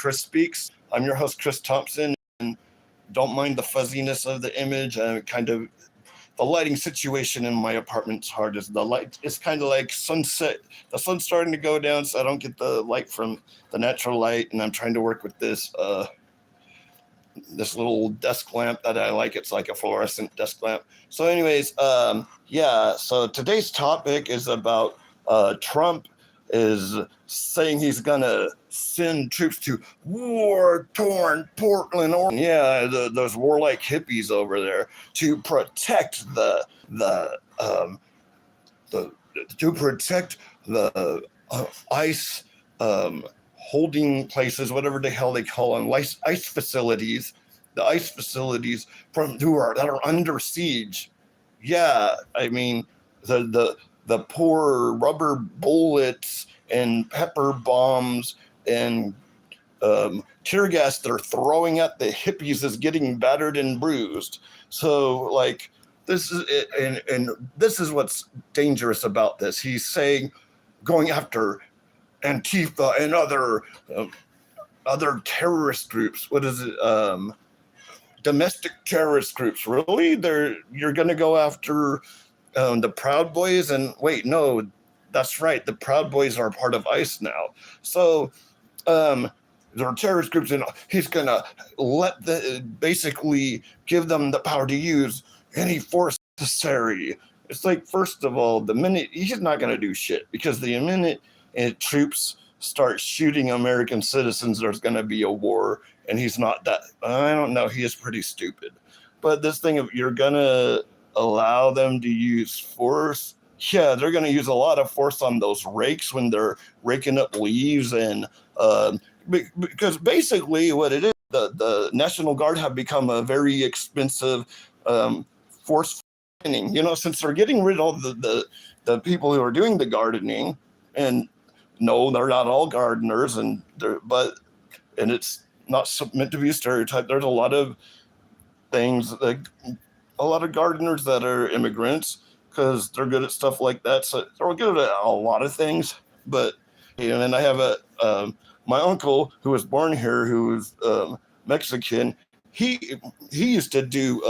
Chris Speaks. I'm your host, Chris Thompson, and don't mind the fuzziness of the image. Kind of the lighting situation in my apartment's hard. As the light, it's kind of like sunset. The sun's starting to go down, so I don't get the light from the natural light, and I'm trying to work with this little desk lamp that I like. It's like a fluorescent desk lamp. So anyways, yeah, so today's topic is about Trump is saying he's gonna send troops to war-torn Portland, Oregon. Yeah, those warlike hippies over there to protect the to protect the ice holding places, whatever the hell they call them, ice facilities, the ice facilities that are under siege. Yeah, I mean the poor rubber bullets and pepper bombs and tear gas they're throwing at the hippies is getting battered and bruised. So like this is and this is what's dangerous about this. He's saying going after Antifa and other terrorist groups. What is it? Domestic terrorist groups. Really? You're going to go after the Proud Boys? And wait, no, that's right. The Proud Boys are part of ICE now. So there are terrorist groups, and he's going to basically give them the power to use any force necessary. It's like, first of all, the minute he's not going to do shit, because the minute troops start shooting American citizens, there's going to be a war, and he's not that. I don't know. He is pretty stupid. But this thing of you're going to allow them to use force, yeah, they're going to use a lot of force on those rakes when they're raking up leaves, and because basically what it is, the National Guard have become a very expensive force. Since they're getting rid of the people who are doing the gardening, and no, they're not all gardeners, and it's not meant to be a stereotype. There's a lot of things, like a lot of gardeners that are immigrants because they're good at stuff like that. So they're good at a lot of things. But and I have my uncle who was born here, who was Mexican. He used to do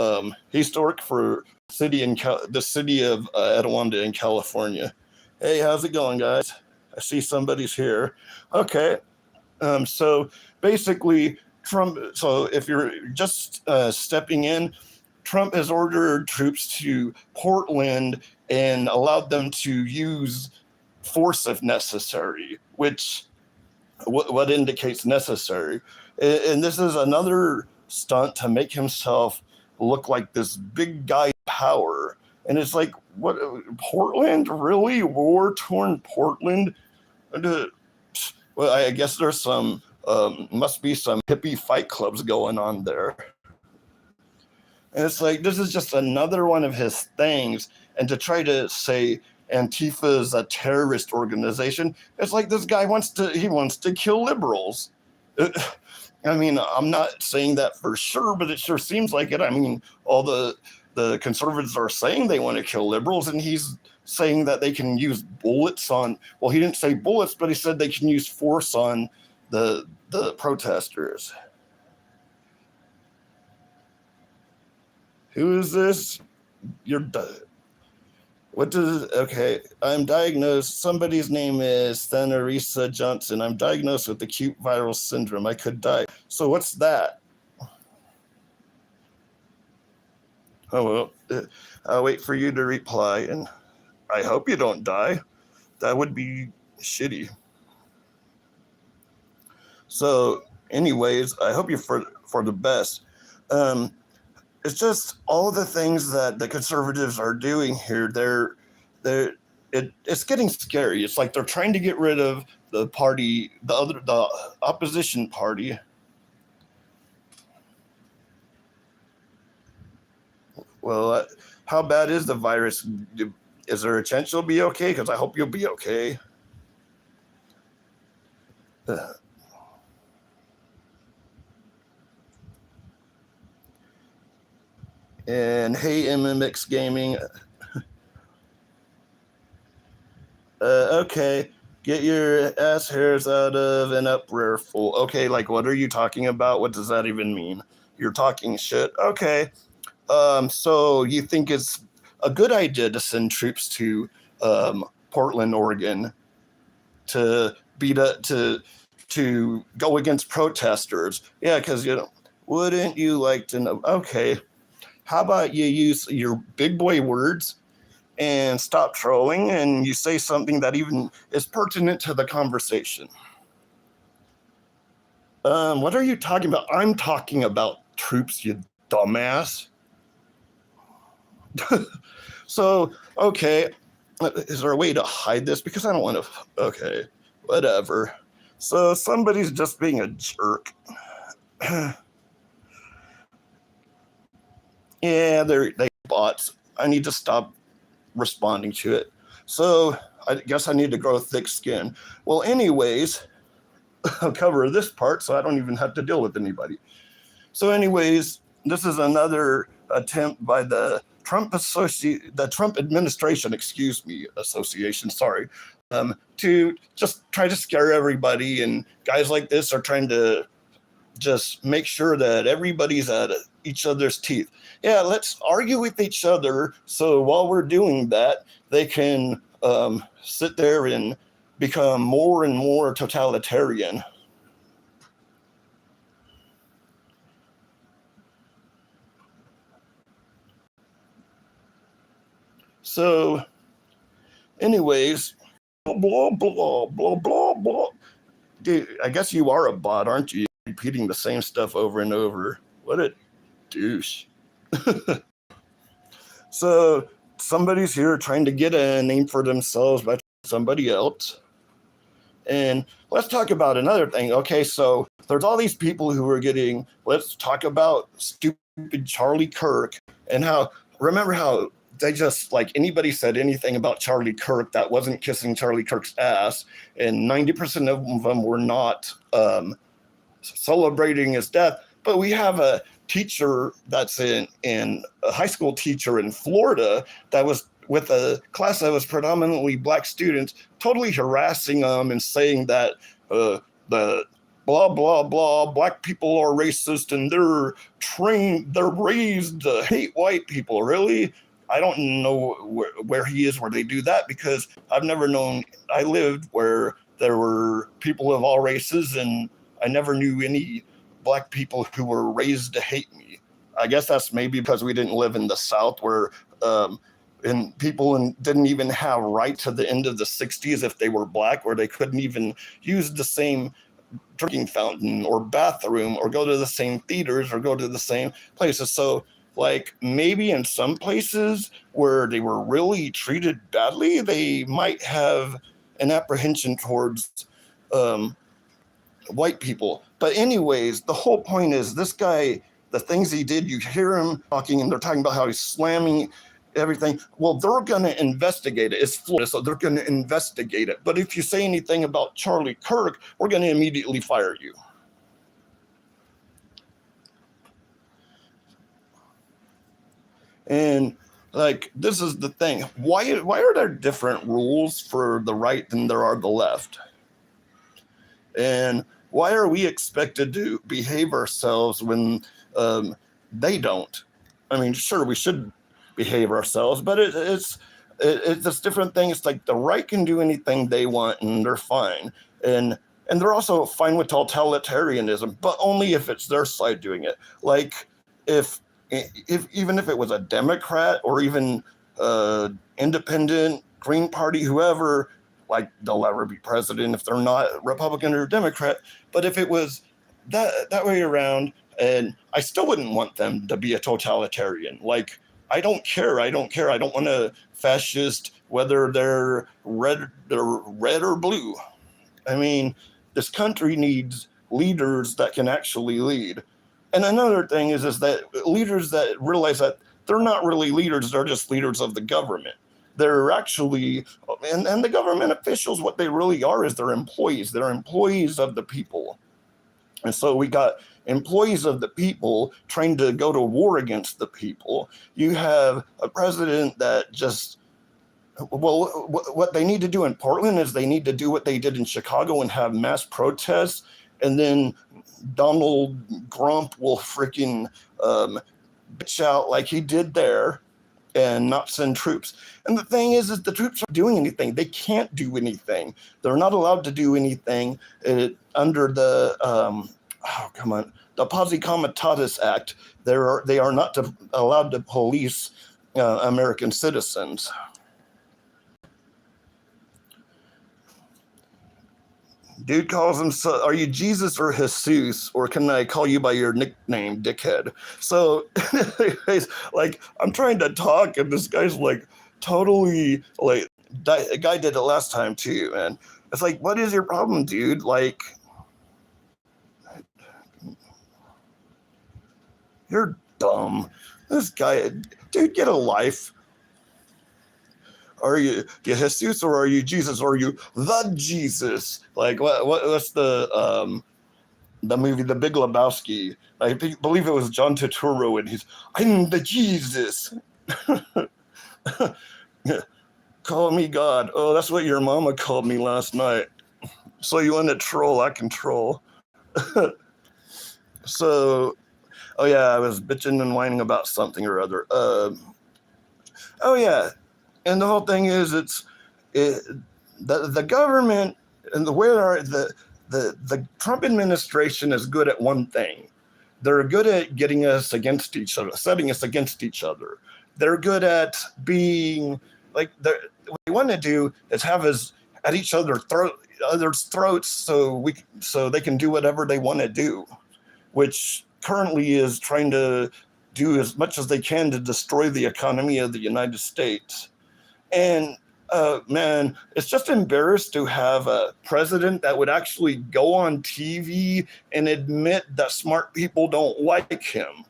he used to work for the city of Etiwanda in California. Hey, how's it going, guys? I see somebody's here. Okay. So basically, Trump. So if you're just stepping in, Trump has ordered troops to Portland and allowed them to use force if necessary, which what indicates necessary. And this is another stunt to make himself look like this big guy power. And it's like, what, Portland? Really? War-torn Portland? Well, I guess there's some, must be some hippie fight clubs going on there. And it's like, this is just another one of his things. And to try to say Antifa is a terrorist organization, it's like this guy wants to kill liberals. I mean, I'm not saying that for sure, but it sure seems like it. I mean, all the conservatives are saying they want to kill liberals, and he's saying that they can use bullets on, well, he didn't say bullets, but he said they can use force on the protesters. Who is this? Okay, I'm diagnosed, somebody's name is Thanarisa Johnson. I'm diagnosed with acute viral syndrome. I could die. So what's that? Oh, well, I'll wait for you to reply, and I hope you don't die. That would be shitty. So anyways, I hope you're for the best. It's just all the things that the conservatives are doing here. It's getting scary. It's like they're trying to get rid of the party, the opposition party. Well, how bad is the virus? Is there a chance you'll be okay? Because I hope you'll be okay. And hey, MMX Gaming. Okay, Get your ass hairs out of an uproar fool. Okay, like what are you talking about? What does that even mean? You're talking shit. Okay. So you think it's a good idea to send troops to Portland, Oregon to beat up to go against protesters? Yeah, because wouldn't you like to know? Okay, how about you use your big boy words and stop trolling and you say something that even is pertinent to the conversation. What are you talking about? I'm talking about troops, you dumbass. So, okay, is there a way to hide this? Because I don't want to. Okay, whatever. So somebody's just being a jerk. Yeah, they bots. I need to stop responding to it. So I guess I need to grow thick skin. Well, anyways, I'll cover this part so I don't even have to deal with anybody. So, anyways, this is another attempt by the Trump administration, association, sorry, to just try to scare everybody. And guys like this are trying to just make sure that everybody's at each other's teeth. Yeah, let's argue with each other. So while we're doing that, they can sit there and become more and more totalitarian. So, anyways, blah, blah, blah, blah, blah. Dude, I guess you are a bot, aren't you? Repeating the same stuff over and over. What a douche. So, somebody's here trying to get a name for themselves by somebody else. And let's talk about another thing. Okay, so there's all these people who are getting, let's talk about stupid Charlie Kirk and how, remember how they just, like, anybody said anything about Charlie Kirk that wasn't kissing Charlie Kirk's ass, and 90% of them were not celebrating his death. But we have a teacher that's in a high school teacher in Florida that was with a class that was predominantly black students, totally harassing them and saying that the blah, blah, blah, black people are racist and they're raised to hate white people. Really? I don't know where he is where they do that, because I've never known, I lived where there were people of all races and I never knew any black people who were raised to hate me. I guess that's maybe because we didn't live in the South where and people didn't even have right to the end of the 60s if they were black, where they couldn't even use the same drinking fountain or bathroom or go to the same theaters or go to the same places. So, like, maybe in some places where they were really treated badly, they might have an apprehension towards white people. But anyways, the whole point is this guy, the things he did, you hear him talking and they're talking about how he's slamming everything. Well, they're going to investigate it. It's Florida, so they're going to investigate it. But if you say anything about Charlie Kirk, we're going to immediately fire you. And, like, this is the thing. Why are there different rules for the right than there are the left? And why are we expected to behave ourselves when they don't? I mean, sure, we should behave ourselves, but it's this different thing. It's like the right can do anything they want and they're fine. And they're also fine with totalitarianism, but only if it's their side doing it. Like, if even if it was a Democrat or even independent, Green Party, whoever, like, they'll ever be president if they're not Republican or Democrat. But if it was that way around, and I still wouldn't want them to be a totalitarian. Like, I don't care. I don't want a fascist, whether they're red or blue. I mean, this country needs leaders that can actually lead. And another thing is that leaders that realize that they're not really leaders, they're just leaders of the government. They're actually, and the government officials, what they really are is they're employees. They're employees of the people. And so we got employees of the people trying to go to war against the people. You have a president that just Well, what they need to do in Portland is they need to do what they did in Chicago and have mass protests, and then Donald Grump will freaking bitch out like he did there and not send troops. And the thing is the troops aren't doing anything. They can't do anything. They're not allowed to do anything under the the Posse Comitatus Act. They are not allowed to police American citizens. Dude calls himself, are you Jesus or Jesus? Or can I call you by your nickname, dickhead? So, anyways, like, I'm trying to talk, and this guy's like, totally, like, a guy did it last time too, man. It's like, what is your problem, dude? Like, you're dumb. This guy, dude, get a life. Are you Jesus or are you Jesus? Or are you the Jesus? Like what's the movie The Big Lebowski? I believe it was John Turturro, and I'm the Jesus. Call me God. Oh, that's what your mama called me last night. So you want to troll? I can troll. So, oh yeah, I was bitching and whining about something or other. Oh yeah. And the whole thing is, the government and the Trump administration is good at one thing. They're good at getting us against each other, setting us against each other. They're good at being like, what they want to do is have us at each other's throats, so they can do whatever they want to do, which currently is trying to do as much as they can to destroy the economy of the United States. And man, it's just embarrassed to have a president that would actually go on TV and admit that smart people don't like him.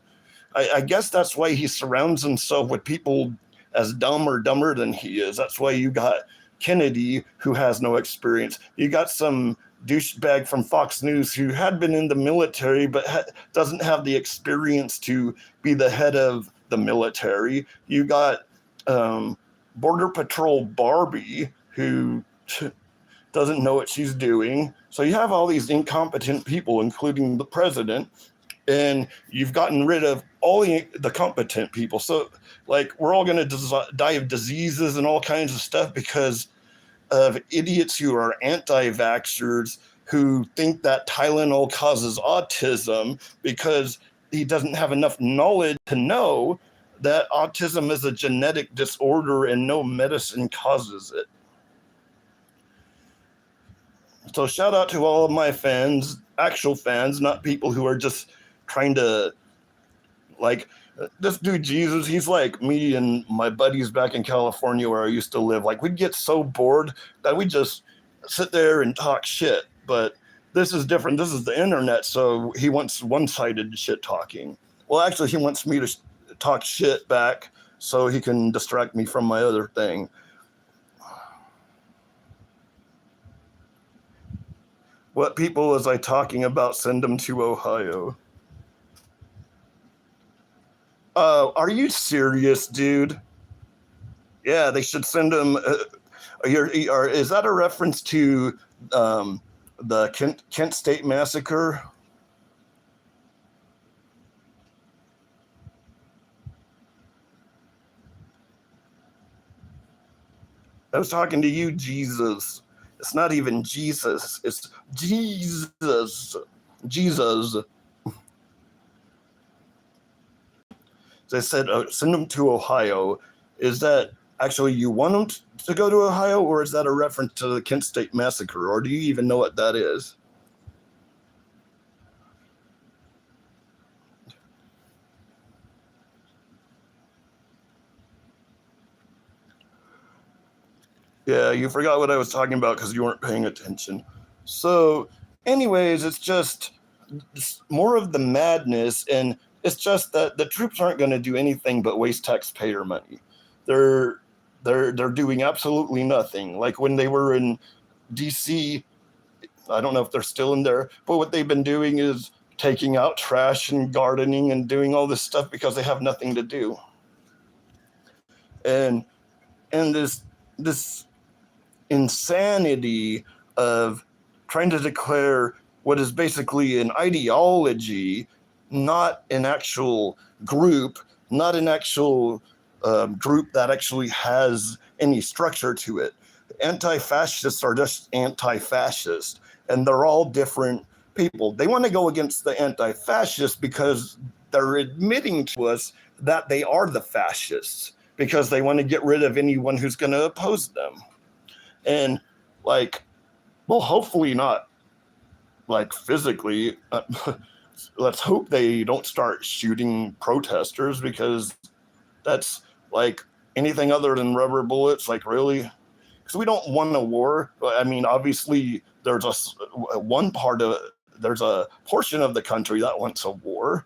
I guess that's why he surrounds himself with people as dumb or dumber than he is. That's why you got Kennedy, who has no experience. You got some douchebag from Fox News who had been in the military but doesn't have the experience to be the head of the military. You got Border Patrol Barbie, who doesn't know what she's doing. So you have all these incompetent people, including the president, and you've gotten rid of all the competent people. So, like, we're all going to die of diseases and all kinds of stuff because of idiots who are anti-vaxxers who think that Tylenol causes autism because he doesn't have enough knowledge to know that autism is a genetic disorder and no medicine causes it. So shout out to all of my fans, actual fans, not people who are just trying to, like, this dude Jesus, he's like me and my buddies back in California where I used to live. Like, we'd get so bored that we just sit there and talk shit. But this is different. This is the internet, so he wants one-sided shit talking. Well, actually, he wants me to talk shit back so he can distract me from my other thing. What people was I talking about? Send them to Ohio. Are you serious, dude? Yeah, they should send them. Is that a reference to the Kent State Massacre? I was talking to you, Jesus. It's not even Jesus. It's Jesus. Jesus. They said, send them to Ohio. Is that actually you want them to go to Ohio, or is that a reference to the Kent State Massacre, or do you even know what that is? Yeah, you forgot what I was talking about because you weren't paying attention. So, anyways, it's more of the madness, and it's just that the troops aren't going to do anything but waste taxpayer money. They're doing absolutely nothing. Like when they were in DC, I don't know if they're still in there, but what they've been doing is taking out trash and gardening and doing all this stuff because they have nothing to do. And this this insanity of trying to declare what is basically an ideology, not an actual group, not an actual group that actually has any structure to it. Anti-fascists are just anti-fascist, and they're all different people. They want to go against the anti-fascists because they're admitting to us that they are the fascists, because they want to get rid of anyone who's going to oppose them. And like, well, hopefully not like physically. Let's hope they don't start shooting protesters, because that's like anything other than rubber bullets. Like, really? Because we don't want a war. I mean, obviously, there's there's a portion of the country that wants a war.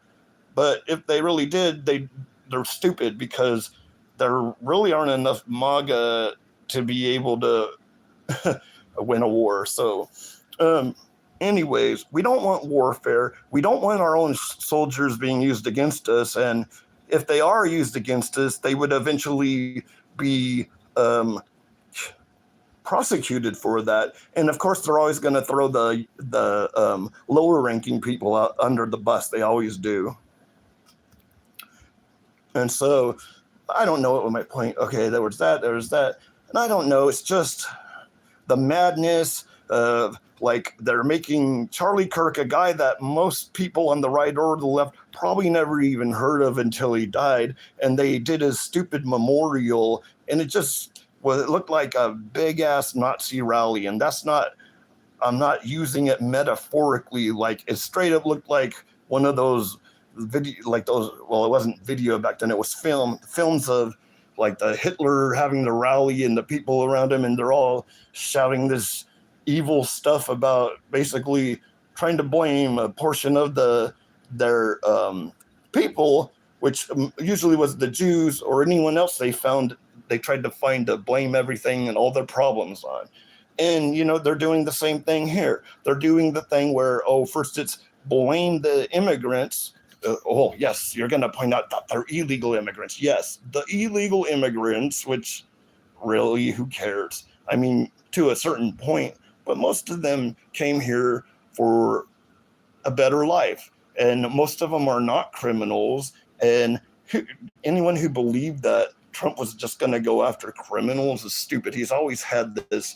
But if they really did, they're stupid, because there really aren't enough MAGA to be able to win a war. So, anyways, we don't want warfare. We don't want our own soldiers being used against us. And if they are used against us, they would eventually be prosecuted for that. And of course, they're always going to throw the lower ranking people out under the bus. They always do. And so I don't know what my point. Okay, there was that. And I don't know. It's just the madness of, like, they're making Charlie Kirk a guy that most people on the right or the left probably never even heard of until he died. And they did his stupid memorial, and it looked like a big ass Nazi rally. And I'm not using it metaphorically. Like, it straight up looked like one of those well, it wasn't video back then, it was films of like the Hitler having the rally and the people around him, and they're all shouting this evil stuff about basically trying to blame a portion of their people, which usually was the Jews or anyone else they tried to find to blame everything and all their problems on. And, they're doing the same thing here. They're doing the thing where, first it's blame the immigrants. Yes, you're going to point out that they're illegal immigrants. Yes, the illegal immigrants, which really, who cares? I mean, to a certain point, but most of them came here for a better life. And most of them are not criminals. And anyone who believed that Trump was just going to go after criminals is stupid. He's always had this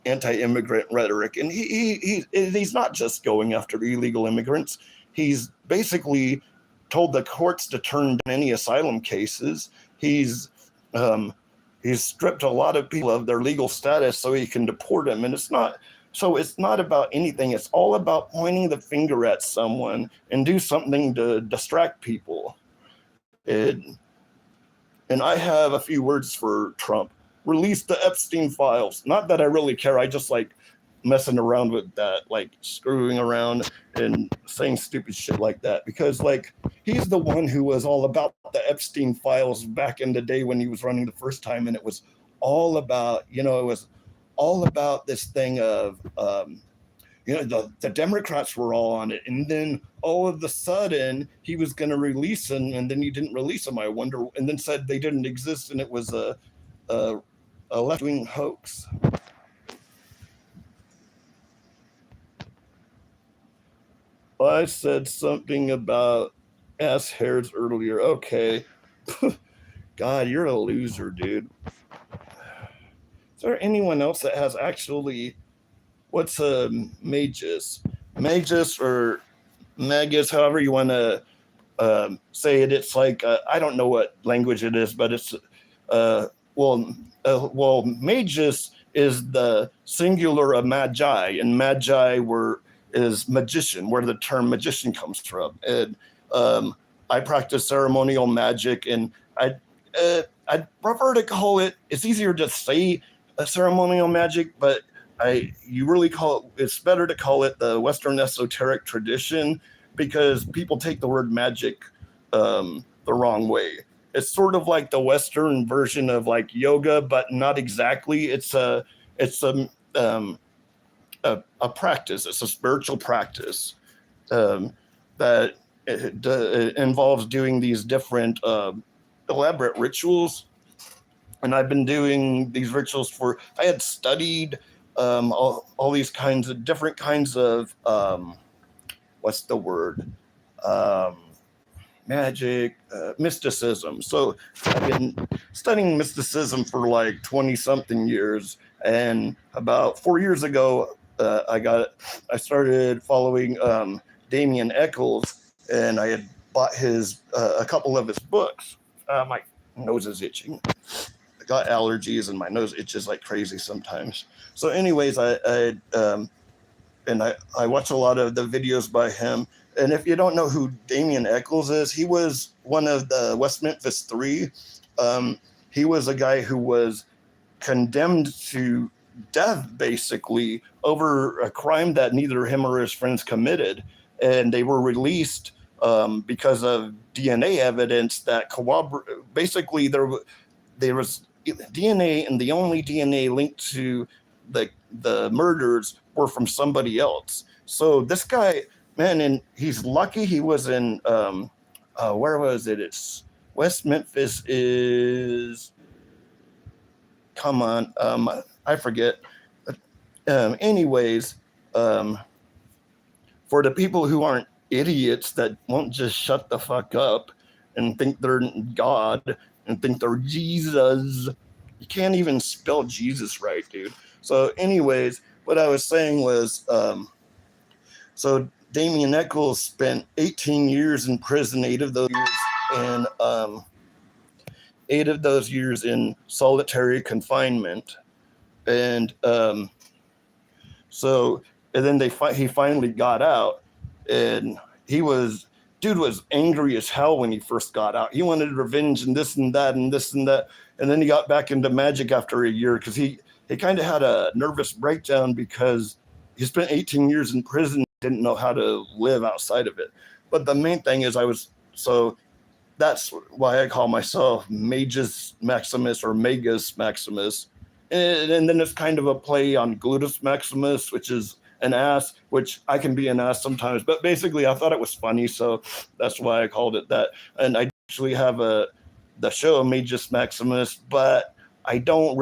anti-immigrant rhetoric. And he's not just going after illegal immigrants. He's basically told the courts to turn down any asylum cases. He's stripped a lot of people of their legal status so he can deport them. And it's not about anything. It's all about pointing the finger at someone and do something to distract people. And I have a few words for Trump. Release the Epstein files. Not that I really care. I just like messing around with that, like screwing around and saying stupid shit like that, because like he's the one who was all about the Epstein files back in the day when he was running the first time, and it was all about this thing of the Democrats were all on it, and then all of a sudden he was going to release them, and then he didn't release them. I wonder, and then said they didn't exist, and it was a left-wing hoax. I said something about ass hairs earlier. Okay. God, you're a loser, dude. Is there anyone else that has actually, what's a magus? Magus or magus, however you want to say it. It's like, I don't know what language it is, but it's, magus is the singular of magi, and magi is magician, where the term magician comes from. And I practice ceremonial magic, and I prefer to call it, it's easier to say a ceremonial magic, but it's better to call it the Western esoteric tradition, because people take the word magic the wrong way. It's sort of like the Western version of like yoga, but not exactly. It's a practice. It's a spiritual practice that it involves doing these different elaborate rituals. and I've been doing these rituals for. I had studied all these kinds of different kinds of what's the word um, magic, mysticism. So I've been studying mysticism for like 20 something years. And about 4 years ago, I started following Damien Eccles, and I had bought a couple of his books. My nose is itching. I got allergies and my nose itches like crazy sometimes. So, anyways, I watch a lot of the videos by him. And if you don't know who Damien Eccles is, he was one of the West Memphis Three. Um, he was a guy who was condemned to death, basically, over a crime that neither him or his friends committed. And they were released because of DNA evidence that basically there was DNA, and the only DNA linked to the murders were from somebody else. So this guy, man, and he's lucky he was in where was it? It's West Memphis is come on, I forget. Anyways, for the people who aren't idiots that won't just shut the fuck up and think they're God and think they're Jesus. You can't even spell Jesus right, dude. So, anyways, what I was saying was, so Damien Eccles spent 18 years in prison, 8 of those years in solitary confinement, and and then he finally got out, and dude was angry as hell when he first got out. He wanted revenge and this and that and this and that. And then he got back into magic after a year because he kind of had a nervous breakdown because he spent 18 years in prison, didn't know how to live outside of it. But the main thing is so that's why I call myself Magus Maximus or Magus Maximus. And then it's kind of a play on Gluteus Maximus, which is an ass, which I can be an ass sometimes. But basically, I thought it was funny, so that's why I called it that. And I actually have the show Magus Maximus, but I've done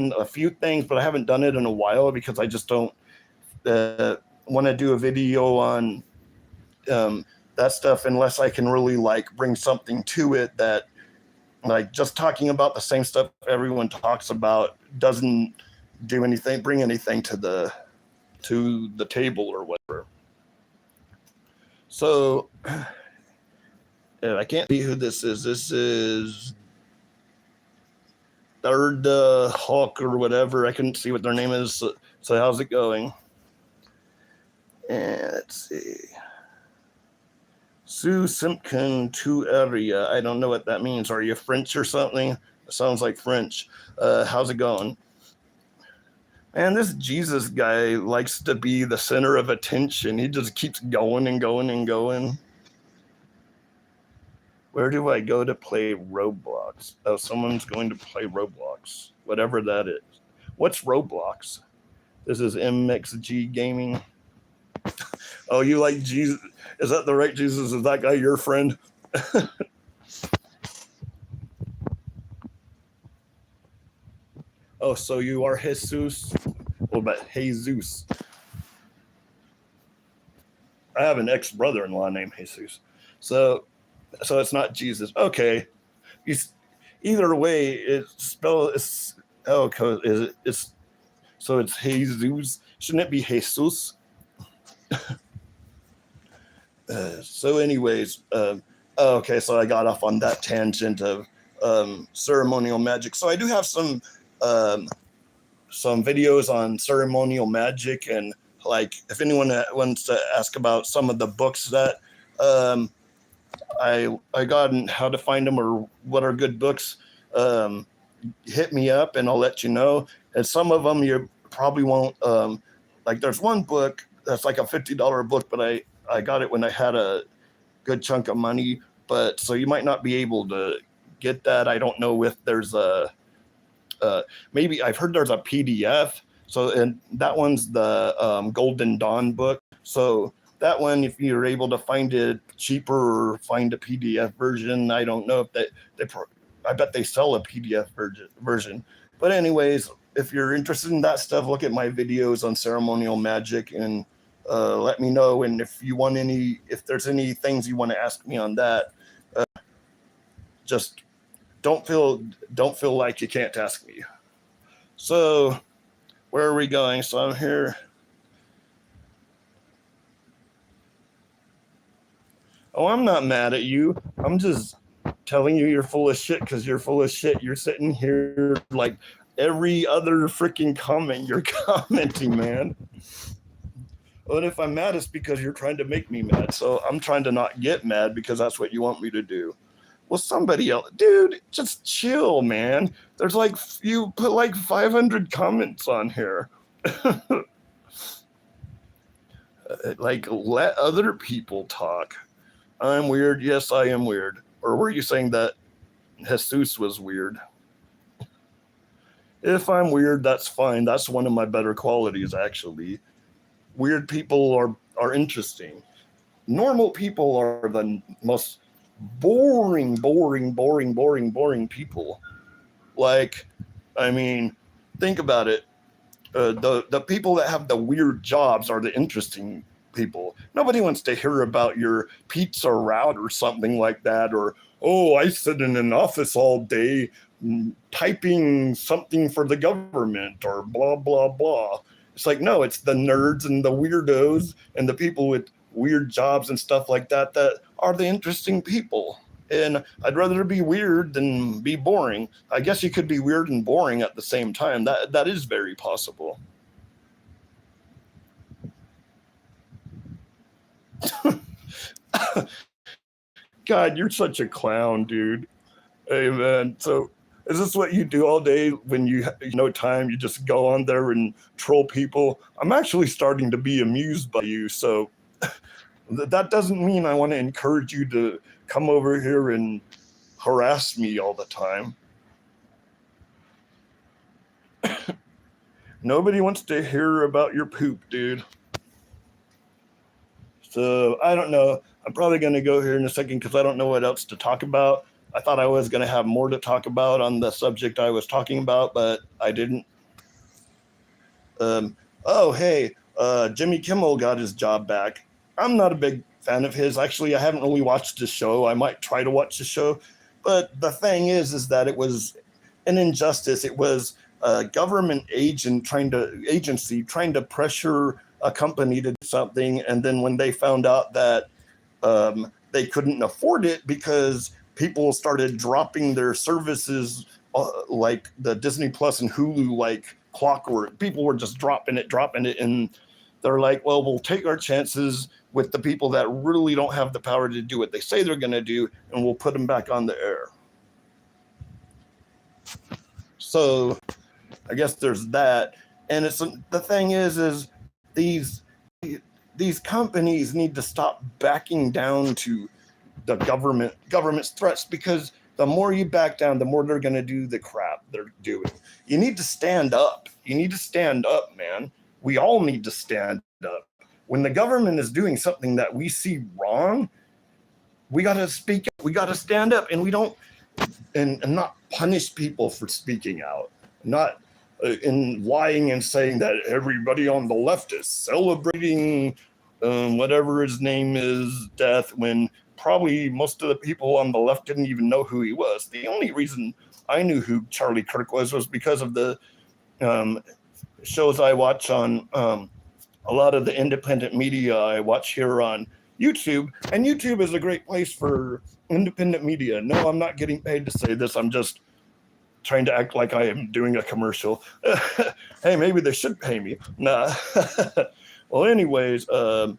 a few things, but I haven't done it in a while because I just don't want to do a video on that stuff unless I can really like bring something to it that, like, just talking about the same stuff everyone talks about doesn't bring anything to the table or whatever. So I can't see who this is. This is Third Hawk or whatever. I couldn't see what their name is. So how's it going? And let's see. Sue Simpkin to area. I don't know what that means. Are you French or something? It sounds like French. How's it going? And this Jesus guy likes to be the center of attention. He just keeps going and going and going. Where do I go to play Roblox? Oh, someone's going to play Roblox. Whatever that is. What's Roblox? This is MXG Gaming. Oh, you like Jesus? Is that the right Jesus? Is that guy your friend? Oh, so you are Jesus? What about Jesus? I have an ex-brother-in-law named Jesus. So it's not Jesus. Okay. Either way, it's Jesus. Shouldn't it be Jesus? So anyways, okay, so I got off on that tangent of ceremonial magic. So I do have some videos on ceremonial magic, and like if anyone wants to ask about some of the books that I got and how to find them or what are good books, hit me up and I'll let you know. And some of them you probably won't, like there's one book that's like a $50 book, but I got it when I had a good chunk of money, but so you might not be able to get that. I don't know if there's maybe I've heard there's a PDF. So, and that one's the Golden Dawn book. So that one, if you're able to find it cheaper or find a PDF version, I don't know if I bet they sell a PDF version. But anyways, if you're interested in that stuff, look at my videos on ceremonial magic and let me know. And if there's any things you want to ask me on that, just don't feel like you can't ask me. So where are we going? So I'm here. Oh, I'm not mad at you. I'm just telling you you're full of shit because you're full of shit. You're sitting here like every other freaking comment you're commenting, man. But if I'm mad, it's because you're trying to make me mad. So I'm trying to not get mad because that's what you want me to do. Well, somebody else, dude, just chill, man. There's like, you put like 500 comments on here. Like, let other people talk. I'm weird. Yes, I am weird. Or were you saying that Jesus was weird? If I'm weird, that's fine. That's one of my better qualities, actually. Weird people are interesting. Normal people are the most boring people. Like, I mean, think about it. The people that have the weird jobs are the interesting people. Nobody wants to hear about your pizza route or something like that, or, oh, I sit in an office all day typing something for the government or blah, blah, blah. It's like, no, it's the nerds and the weirdos and the people with weird jobs and stuff like that that are the interesting people. And I'd rather be weird than be boring. I guess you could be weird and boring at the same time. That is very possible. God, you're such a clown, dude. Hey, man. So is this what you do all day when you have no time? You just go on there and troll people? I'm actually starting to be amused by you. So that doesn't mean I want to encourage you to come over here and harass me all the time. Nobody wants to hear about your poop, dude. So I don't know. I'm probably going to go here in a second because I don't know what else to talk about. I thought I was going to have more to talk about on the subject I was talking about, but I didn't. Hey, Jimmy Kimmel got his job back. I'm not a big fan of his. Actually, I haven't really watched the show. I might try to watch the show. But the thing is that it was an injustice. It was a government agency trying to pressure a company to do something. And then when they found out that they couldn't afford it because people started dropping their services like the Disney Plus and Hulu like clockwork. People were just dropping it. And they're like, well, we'll take our chances with the people that really don't have the power to do what they say they're going to do, and we'll put them back on the air. So I guess there's that. And the thing is these companies need to stop backing down to the government's threats, because the more you back down, the more they're going to do the crap they're doing. You need to stand up. You need to stand up, man. We all need to stand up. When the government is doing something that we see wrong, we got to speak up. We got to stand up, and we don't, and not punish people for speaking out, not in lying and saying that everybody on the left is celebrating whatever his name is, death, when probably most of the people on the left didn't even know who he was. The only reason I knew who Charlie Kirk was because of the shows I watch on a lot of the independent media I watch here on YouTube. And YouTube is a great place for independent media. No, I'm not getting paid to say this. I'm just trying to act like I am doing a commercial. Hey, maybe they should pay me. Nah. Well, anyways, so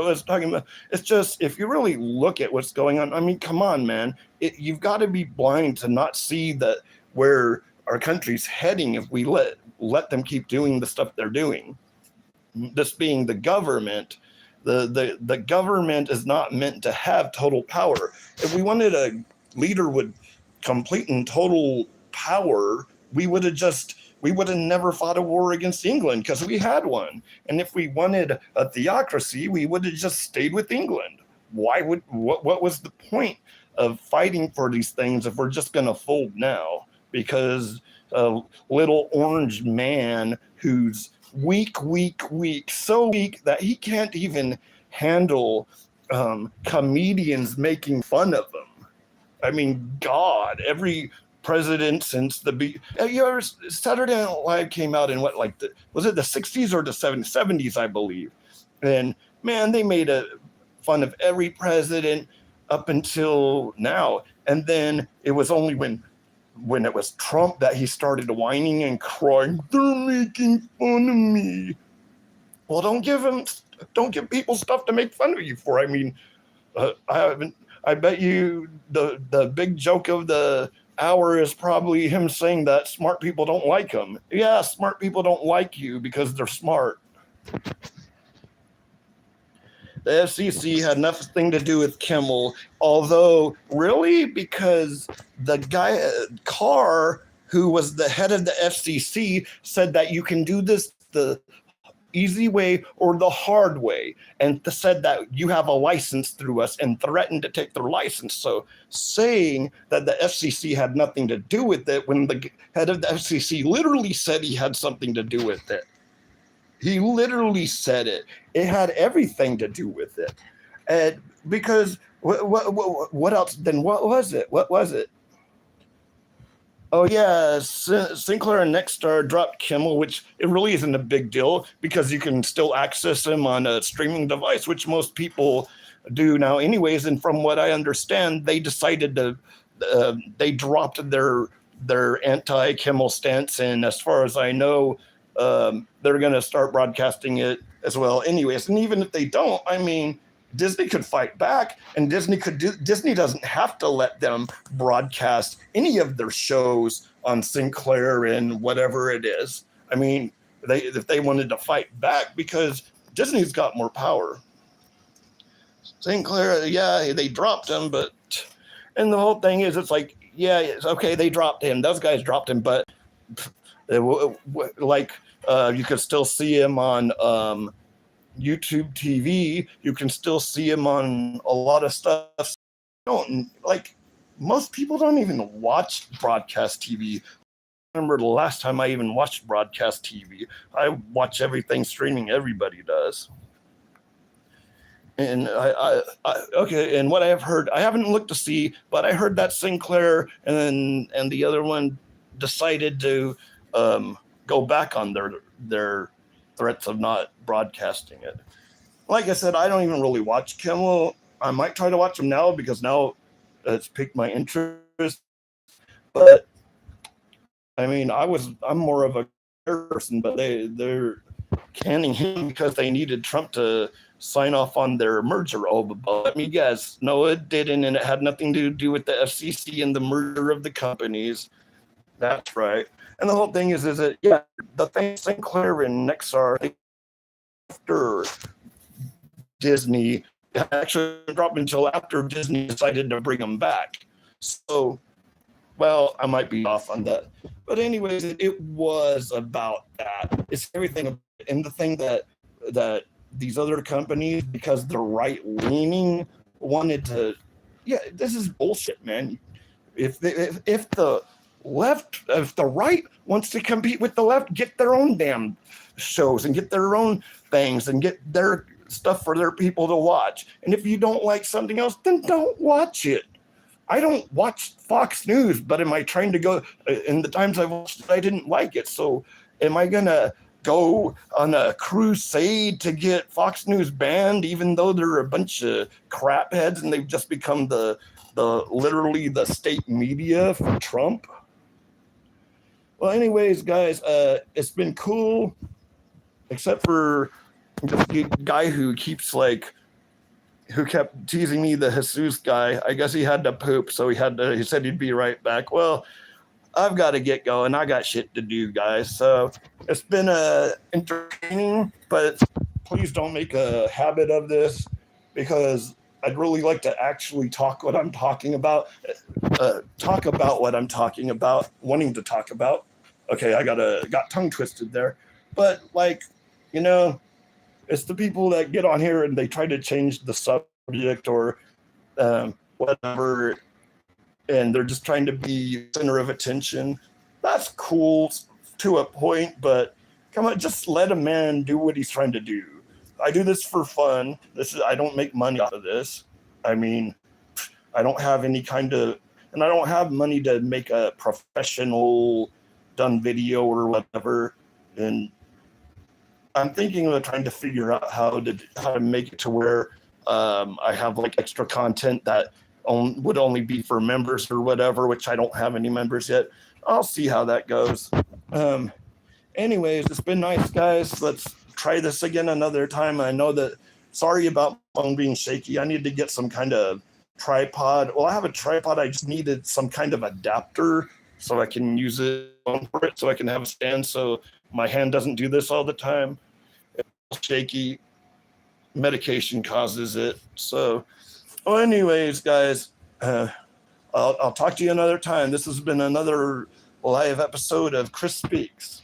it's talking about, it's just, if you really look at what's going on, I mean, come on, man. You've got to be blind to not see that where our country's heading if we let them keep doing the stuff they're doing. This being the government, the government is not meant to have total power. If we wanted a leader with complete and total power, we would have never fought a war against England, because we had one. And if we wanted a theocracy, we would have just stayed with England. What was the point of fighting for these things if we're just going to fold now because a little orange man who's weak, so weak that he can't even handle comedians making fun of him. I mean, God, every president since you ever Saturday Night Live came out in what, like was it the 60s or the 70s, I believe. And man, they made a fun of every president up until now. And then it was only when it was Trump that he started whining and crying, they're making fun of me. Well, don't give people stuff to make fun of you for. I mean, I bet you the big joke of the hour is probably him saying that smart people don't like him. Yeah, smart people don't like you because they're smart. The FCC had nothing to do with Kimmel, although really because the guy Carr, who was the head of the FCC, said that you can do this the easy way or the hard way, and said that you have a license through us and threatened to take their license. So saying that the FCC had nothing to do with it when the head of the FCC literally said he had something to do with it. He literally said it. It had everything to do with it. And because what else? Then what was it? What was it? Oh yeah, Sinclair and Nexstar dropped Kimmel, which it really isn't a big deal because you can still access him on a streaming device, which most people do now anyways. And from what I understand, they decided to they dropped their anti-Kimmel stance, and as far as I know, they're going to start broadcasting it as well anyways. And even if they don't, I mean, Disney could fight back, and Disney doesn't have to let them broadcast any of their shows on Sinclair and whatever it is. I mean, if they wanted to fight back, because Disney's got more power. Sinclair, yeah, they dropped him, and the whole thing is, it's like, yeah, it's okay, they dropped him. Those guys dropped him, but you could still see him on YouTube TV. You can still see him on a lot of stuff. Most people don't even watch broadcast TV. I remember the last time I even watched broadcast TV. I watch everything streaming. Everybody does. And okay. And what I have heard, I haven't looked to see, but I heard that Sinclair and the other one decided to go back on their threats of not broadcasting it. Like I said, I don't even really watch Kimmel. I might try to watch him now because now it's piqued my interest. But I mean, I'm more of a person, but they're canning him because they needed Trump to sign off on their merger. But let me guess, no, it didn't, and it had nothing to do with the FCC and the merger of the companies. That's right. And the whole thing is that, yeah, the thing Sinclair and Nexstar, after Disney, actually dropped until after Disney decided to bring them back. So, well, I might be off on that. But anyways, it was about that. It's everything. And the thing that these other companies, because they're right-leaning, wanted to, yeah, this is bullshit, man. If the right wants to compete with the left, get their own damn shows and get their own things and get their stuff for their people to watch. And if you don't like something else, then don't watch it. I don't watch Fox News, but am I trying to go, in the times I've watched it, I didn't like it. So am I going to go on a crusade to get Fox News banned, even though they're a bunch of crap heads and they've just become literally the state media for Trump? Well, anyways, guys, it's been cool, except for the guy who kept teasing me, the Jesus guy. I guess he had to poop, so he said he'd be right back. Well, I've got to get going. I got shit to do, guys. So it's been entertaining, but please don't make a habit of this, because I'd really like to actually talk what I'm talking about. Talk about what I'm talking about, wanting to talk about. Okay, I got tongue twisted there. But it's the people that get on here and they try to change the subject or whatever and they're just trying to be center of attention. That's cool to a point, but come on, just let a man do what he's trying to do. I do this for fun. I don't make money out of this. I mean, I don't have any kind of, and I don't have money to make a professional done video or whatever. And I'm thinking of trying to figure out how to make it to where I have like extra content that would only be for members or whatever, which I don't have any members yet. I'll see how that goes. Anyways, it's been nice, guys. Let's try this again another time. I know that, sorry about my phone being shaky. I need to get some kind of tripod. Well, I have a tripod. I just needed some kind of adapter so I can use it for it, so I can have a stand so my hand doesn't do this all the time. It's shaky. Medication causes it. So, well, anyways, guys, I'll talk to you another time. This has been another live episode of Chris Speaks.